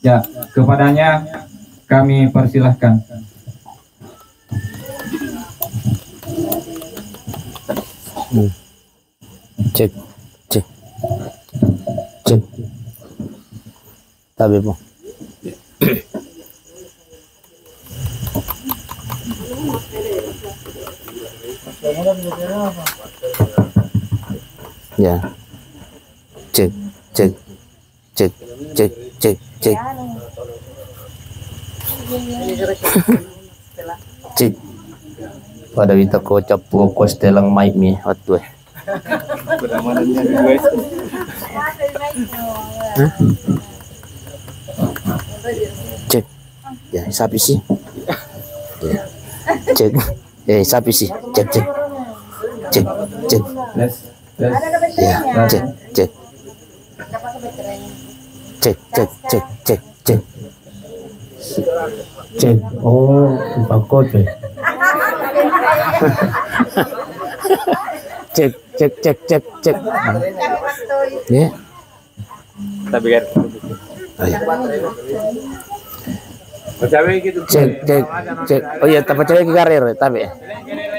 Ya, kepadanya kami persilahkan. Cek, cek, cek. Tabi po. Ya. Cek, cek, cek, cek, cek, cek. Cek. Pada kita kocap pokos telang mic mi waktu. Cek. Ya, sapi sih. Ya. Cek. Ya, sapi sih. Cek, cek. Cek, cek. Ya, cek, cek. Cek, cek, cek, cek, cek. Cek. Oh, bako cek. Cek, cek, cek, cek, cek. Ya. Tapi kan. Cek, cek, cek. Oh iya, tapi cewek karir tapi.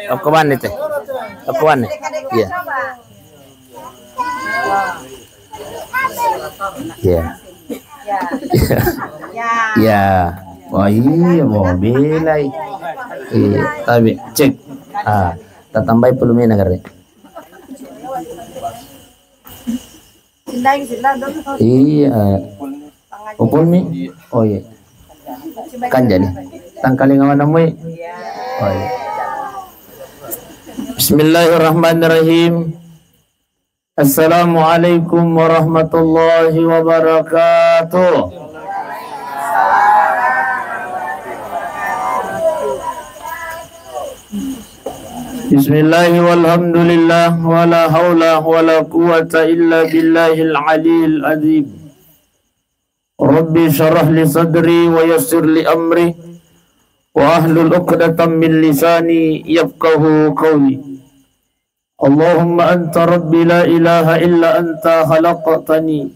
Aku mana itu? Aku mana? Iya. Ya. Ya. Oh iya, mau belai. Iya, tapi cek. Ah, tak tambah pelumina kare. Iya. Upul mi? Oh iya. Kan jadi. Tangkali ngawan mo eh. Oh iya. Bismillahirrahmanirrahim. Assalamualaikum warahmatullahi wabarakatuh. Bismillahi walhamdulillah wa la hawla wa la quwwata illa billahil aliyil azim. Rabbi syarah li sadri wa yassir li amri wa ahlul uqdatan min lisani yafqahu qawli. Allahumma anta rabbi la ilaha illa anta khalaqtani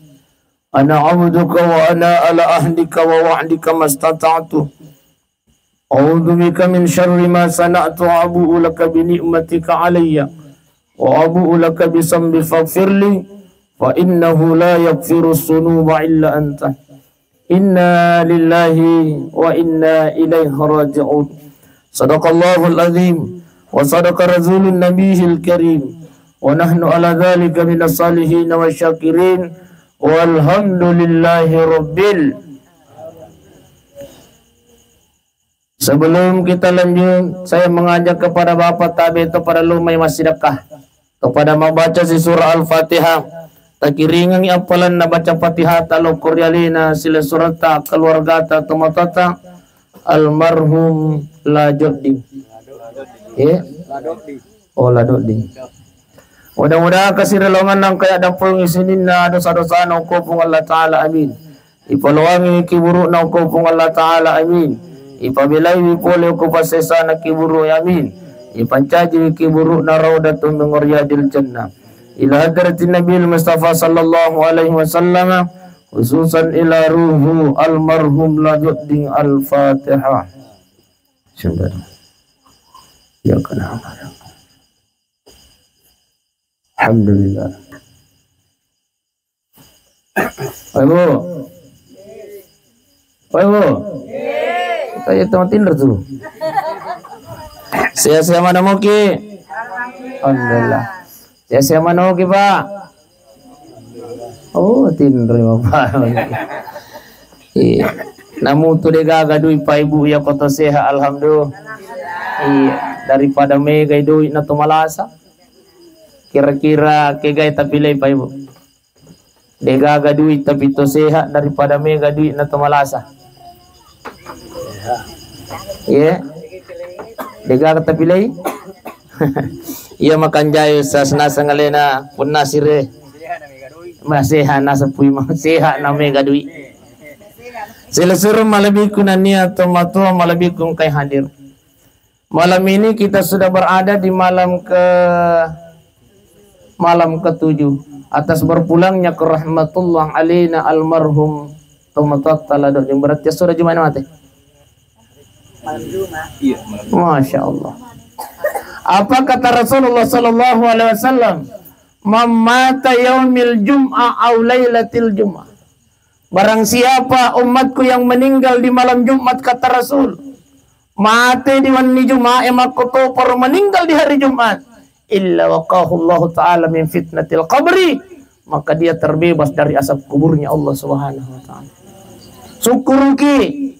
ana 'abduka wa ana ala ahdika wa wa'dika mastata'tu. A'udzu bika min syarri ma sana'tu wa abu'u laka bi ni'matika 'alayya wa abu'u laka bi dhanbi faghfirli fa innahu la yaghfiru dhunuba illa anta. Inna lillahi wa inna ilaihi raji'un. Sadaqallahul azim wa sadaqa rasulun nabiyil karim wa nahnu ala dhalika minas salihin wa syakirin walhamdulillahi rabbil. Sebelum kita lanjut, saya mengajak kepada Bapak Tabi itu pada lumai masjidakah kepada membaca si surah Al-Fatihah. Tak kiringan apalan na baca Fatihah talo koryalina sila surata keluarga ta tomatata almarhum Lajodi. Oh Lajodi. Mudah-mudahan kasih relongan ng kaya dampul isinin na dosa-dosa na ukupong Allah Ta'ala amin. Ipaluwangi kiburu na ukupong Allah Ta'ala amin. Ipabilay wipuli ukupasesa na kiburu amin. Ipancaji kiburu na rawdatun ng oryadil jannah. Ila hadratin Nabi Mustafa sallallahu alaihi wasallam khususan ila ruhu almarhum Lajodi al-Fatihah. Syukur. Ya kana. Alhamdulillah. Ayo. Ayo. Kayak teman Tinder tuh. Saya mana mau ki? Alhamdulillah. Saya mana oke Pak? Oh Tinder Pak. Iya. Namun tu dega gadui Pak Ibu ya kota sehat alhamdulillah. Iya. Daripada mega duit na tumalasa. Kira-kira kegay tapilay Pak Ibu. Dega gadui tapi to sehat daripada mega duit na tumalasa. Iya. Dega tapilay. Ia makan jayu sa senasa ngalena pun nasire masih nasa pui masih na mega dui sila suruh malabikun niat tomato malabikun kay hadir. Malam ini kita sudah berada di malam ke-7 atas berpulangnya ke rahmatullah alaina almarhum Tomatot lado ding berarti sore Jumat mati. Malam Jumat. Iya, Masya Allah. Apa kata Rasulullah sallallahu alaihi wasallam? Mamata yaumil jum'ah au lailatil jum'ah. Barang siapa umatku yang meninggal di malam Jumat, kata Rasul, mati di wani Jumat, maka para meninggal di hari Jumat, illa waqahu Allah taala min fitnatil qabri, maka dia terbebas dari asap kuburnya Allah Subhanahu wa taala. Syukurki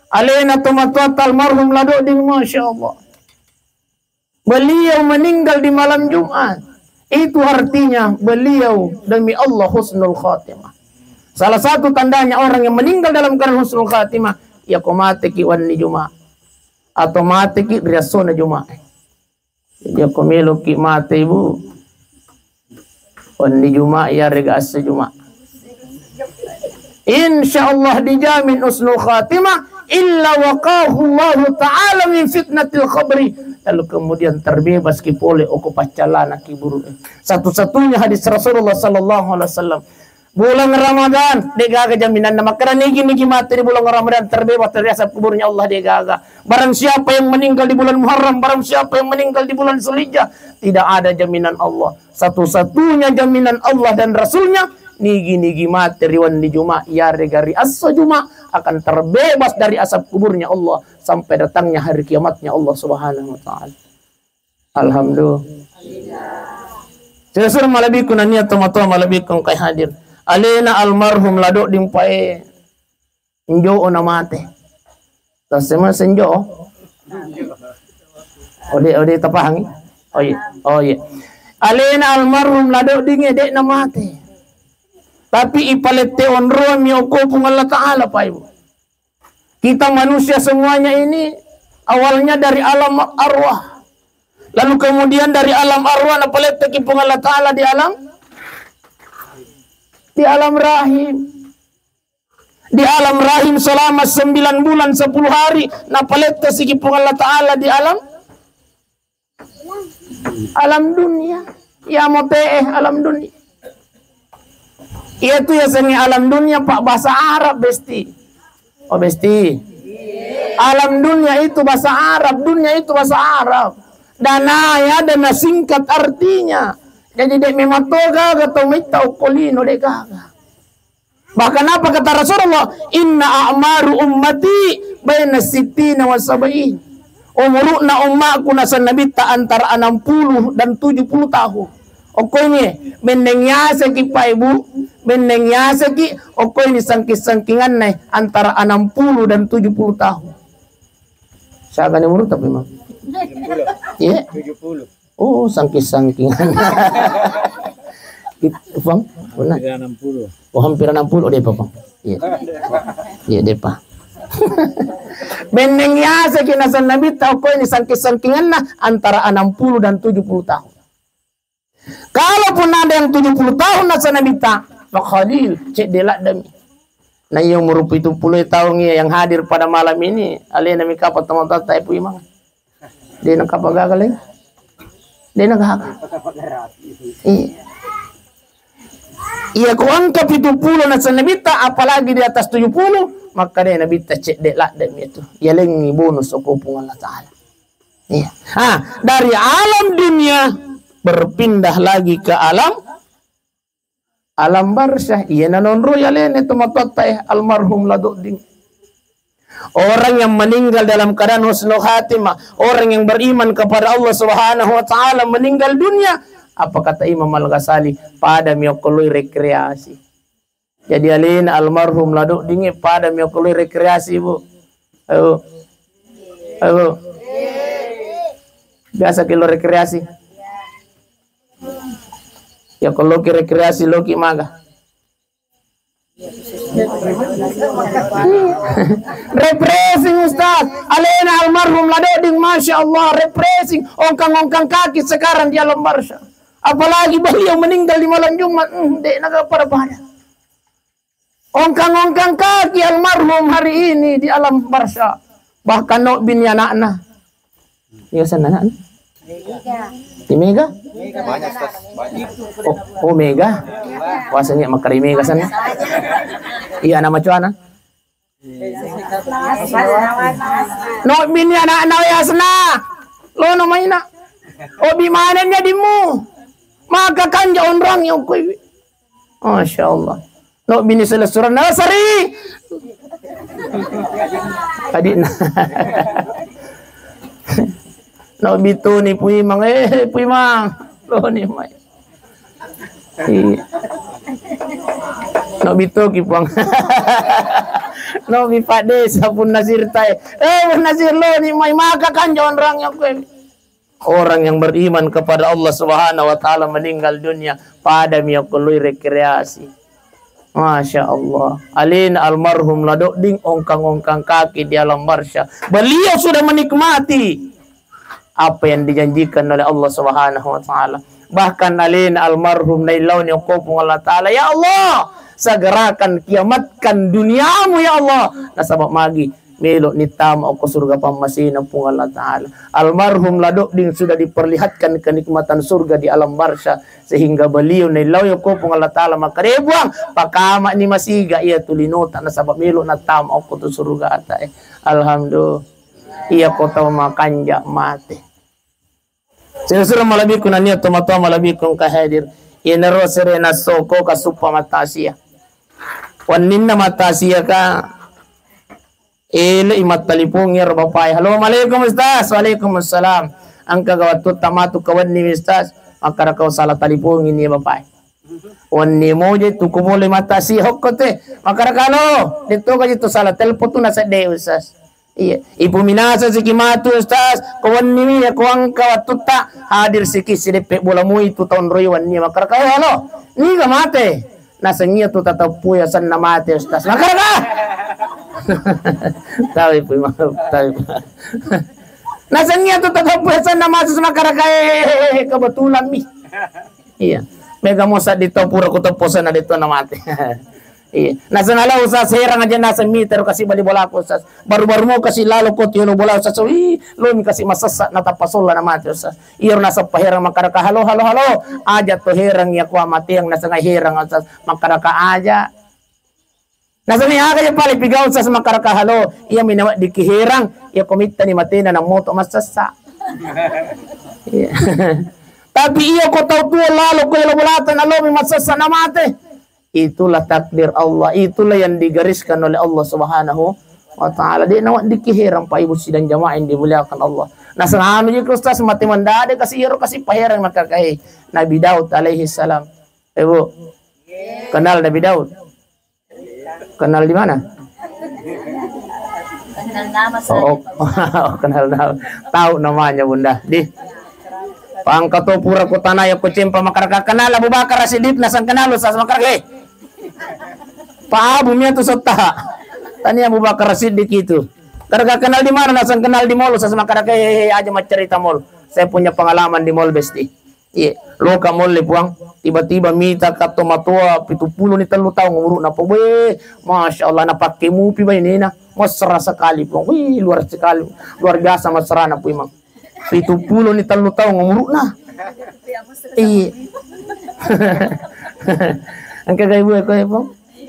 alaina tumatwat almarhum lado ding, Masya Allah. Beliau meninggal di malam Jumat. Itu artinya beliau demi Allah husnul khatimah. Salah satu tandanya orang yang meninggal dalam keadaan husnul khatimah, ya ko mati ki wani Jumat atau mati ki riasona Jumat. Jadi ko melo ki mati ibu wani Jumat ya rega asa Jumat. Insyaallah dijamin husnul khatimah illa waqahu Allah taala min fitnatil qabri. Lalu kemudian terbebas ki pole oko pacalana ki buru. Satu-satunya hadis Rasulullah sallallahu alaihi wasallam. Bulan Ramadan degaga jaminan nama karena niki mati di bulan Ramadan terbebas dari asap kuburnya Allah degaga. Barang siapa yang meninggal di bulan Muharram, barang siapa yang meninggal di bulan Zulhijjah, tidak ada jaminan Allah. Satu-satunya jaminan Allah dan Rasulnya nigi mati riwan di Jumat ya regari asa Jumat akan terbebas dari asap kuburnya Allah sampai datangnya hari kiamatnya Allah Subhanahu wa taala. Alhamdulillah. Saya malabikun niat tomato malabikun kai hadir. Alena almarhum lado ding pae njo ona mate. Tasema senjo. Ode tapahangi. Oh iya. Alena almarhum lado ding dek na mate. Tapi ipalete onro mi okopung Allah Ta'ala Pak Ibu. Kita manusia semuanya ini awalnya dari alam arwah. Lalu kemudian dari alam arwah napalete kipung Allah Ta'ala di alam rahim. Di alam rahim selama 9 bulan 10 hari napalete si kipung Allah Ta'ala di alam dunia. Ya moteeh alam dunia. Itu ya sengi alam dunia Pak bahasa Arab besti. Oh besti. Alam dunia itu bahasa Arab, dunia itu bahasa Arab. Dana ya dana singkat artinya. Jadi dek mematoga atau mita ukolino dek gaga. Bahkan apa kata Rasulullah? Inna a'maru ummati baina sittina wa sab'in. Umuruna ummaku nasan nabi ta antara 60 dan 70 tahun. Oke ini mendengyasa ki Pak Ibu, mendengyasa ki oke ini sangkis-sangkingan nih antara 60 dan 70 tahun. Saya akan umur tapi memang. Iya. 70. Oh, sangkis-sangkingan. Itu Bang, benar. Hampir 60. Oh, hampir 60 deh, Bang. Iya. Iya, deh, Pak. Mendengyasa ki nasan Nabi tahu oke ini sangkis-sangkingan nah antara 60 dan 70 tahun. Kalaupun ada yang 70 tahun nasa Nabi tak, Pak Khalil, cek delak demi. Nah yang umur 70 tahun yang hadir pada malam ini, alih nami kapat teman-teman tak ibu imang. Dia nak apa gagal lagi? Dia nak gagal. Iya. Iya ku angka 70 nasa Nabi tak, apalagi di atas 70, maka dia Nabi tak cek delak demi itu. Ya lengi bonus okupung Allah Ta'ala. Iya. Dari alam dunia berpindah lagi ke alam barzah. Iya nanonro ya lene tomatotay almarhum ladoding. Orang yang meninggal dalam keadaan husnul khatimah, orang yang beriman kepada Allah Subhanahu wa taala meninggal dunia, apa kata Imam Al-Ghazali? Pada miokului rekreasi. Jadi alin almarhum ladoding pada miokului rekreasi, Bu. Ayo. Biasa kilo rekreasi. Ya kalau rekreasi loki maga. Repressing Ustaz. Alena almarhum ladoding, Masya Allah, repressing. Ongkang-ongkang kaki sekarang di alam barzah. Apalagi beliau meninggal di malam Jumat. Dek naga pada. Ongkang-ongkang kaki almarhum hari ini di alam barzah. Bahkan nok bin anakna. Ya sana anak. Di Mega? Banyak Ustaz, banyak. Oh Mega. Wasanya makari Mega sana. Iya nama cuana. No bini anak yasna. Lo namanya. Oh bimanannya dimu. Maka kanja orang yang kau. Masya Allah. No bini selesuran nasari. Tadi no bitu ni puy mang lo ni mai. No bitu kipang. No bi pade sapun nasir tay. Nasir lo ni mai maka kan orang yang orang yang beriman kepada Allah Subhanahu wa taala meninggal dunia pada miyakului rekreasi. Masya Allah. Alin almarhum ladok ding ongkang-ongkang kaki di alam barzah. Beliau sudah menikmati apa yang dijanjikan oleh Allah Subhanahu wa taala. Bahkan alin almarhum nailaun yaqopung Allah taala, ya Allah, segerakan kiamatkan duniamu ya Allah. Nasabab magi melok nitam aku surga pamasina pung Allah taala. Almarhum ladok ding sudah diperlihatkan kenikmatan surga di alam barzah sehingga beliau nailaw yaqopung Allah taala maka rebuang pakama ni masiga ia tulinota nasabab melok natam aku tu surga ata. Alhamdulillah. Iya kota makanja mati. Sinusura malabikun niya tumato malabikun kahadir. Inaro serena soko kasupa matasia. Waninna matasia ka. Ile imat talipong yer bapay. Halo alaikum ustaz. Waalaikumsalam. Ang kagawat tu tamatu kawan ni ustaz. Makarakaw salah talipong ini bapay. Wanni mo je tu kumule matasia hokote. Makarakalo dito ka dito salah telepon tu nasa de ustaz. Iya, ibu minasa sikimatu ustaz, kawan ni ya kawan kawatuta hadir sikit sidepe bola mu itu tahun roiwan ni makar kaya halo, ni ka mate, nasanya tu tatapu ya san na mate ustaz, makar ka, tahu ibu tahu, nasanya tu tatapu ya san na mate makar kaya kebetulan mi, iya, mega mosa dito pura kutaposan na dito na mate. Iya. Nasa nala usas herang aja nasa meter kasih bali bola aku usas. Baru-baru mau kasih lalu kot yono bola usas. Lo mi kasih masasa natapasola na mati usas. Iyo nasa paherang makaraka halo aja to herang ya kwa mati yang nasa herang usas makaraka aja. Nasa ni aga ya pali pigaw usas makaraka halo. Iya minawa di kiherang ya komita ni mati na moto masasa. Iya. Tapi iyo ko tau tuwa lalo ko yung bulatan alo mi masasa na mati. Itulah takdir Allah, itulah yang digariskan oleh Allah Subhanahu wa taala. Dia nawak dikihirang pa ibu sidang jamaah yang dimuliakan Allah. Nah sangano je Ustaz mati mandade kasih iro kasih paherang makakai Nabi Daud alaihi salam. Ibu. Kenal Nabi Daud? Kenal di mana? Kenal nama saya. Oh, kenal nama. Tahu namanya Bunda. Di Pangkato pura kutana ya kucimpa makaraka kenal Abu Bakar Rasidip nasan kenal Ustaz makaraka. Pak Abu tu sota. Tani Abu Bakar Siddiq itu. Karena kenal di mana? Nasan kenal di mall. Saya makanya aja cerita mall. Saya punya pengalaman di mall besti. Iya, lo ka mall puang. Tiba-tiba minta kato matua 70 ni telu tahu nguruk na po. Weh, masya Allah napakai mupi ba ini na. Mesra sekali puang. Wih, luar sekali. Luar biasa mesra na po imang. 70 ni telu tahu nguruk na. Iya. Ang kagay buhay ko po.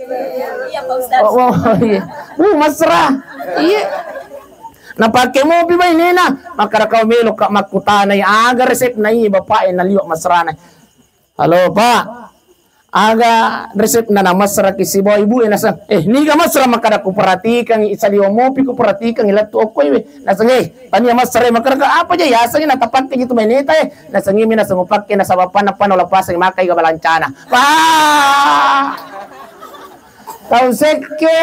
Iya Pak Ustaz. Oh, iya. Mesra. Iya. Napake mo bi ba inina makarakaw melo ka makutanay aga resep na iya bapae na liwa masra na. Halo pa. Aga resep na masra kisibo ibu nasa ni ga masra makada ko perhatikan isa liwa mo pi ko perhatikan ilatu okoy we. Nasa tanya masra makaraka apa je yasa ni natapat ka gitu mainita nasa ngimi nasa ngupak na sa bapan na panola pasang makay ga balancana. Pa! Tauseke.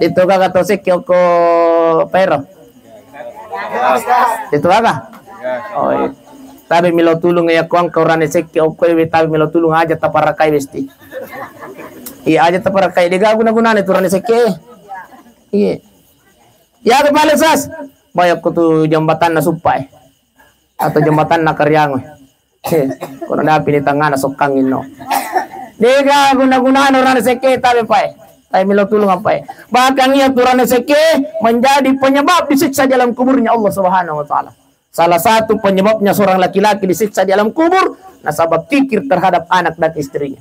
Dito ka katosek ko pero. Dito ka? Oh, iya. Tabi milo tulong ya kuang kauran sek ko tabi milo tulong aja taparakai besti. Iya aja taparakai diga guna-guna ni turan sek. Iya. Ya ke Palesas. Bayak ko tu jambatan na supay. Atau jambatan na karyang. Kono na pinitanga na sokangin no. Diga guna-guna no ran sek tabi pai. Ay mila tulong apa ya? Bahkan ia turana seke menjadi penyebab disiksa di alam kuburnya Allah Subhanahu wa taala. Salah satu penyebabnya seorang laki-laki disiksa di alam kubur nasabab kikir terhadap anak dan istrinya.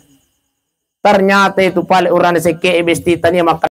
Ternyata itu pale urana seke ebestitanya maka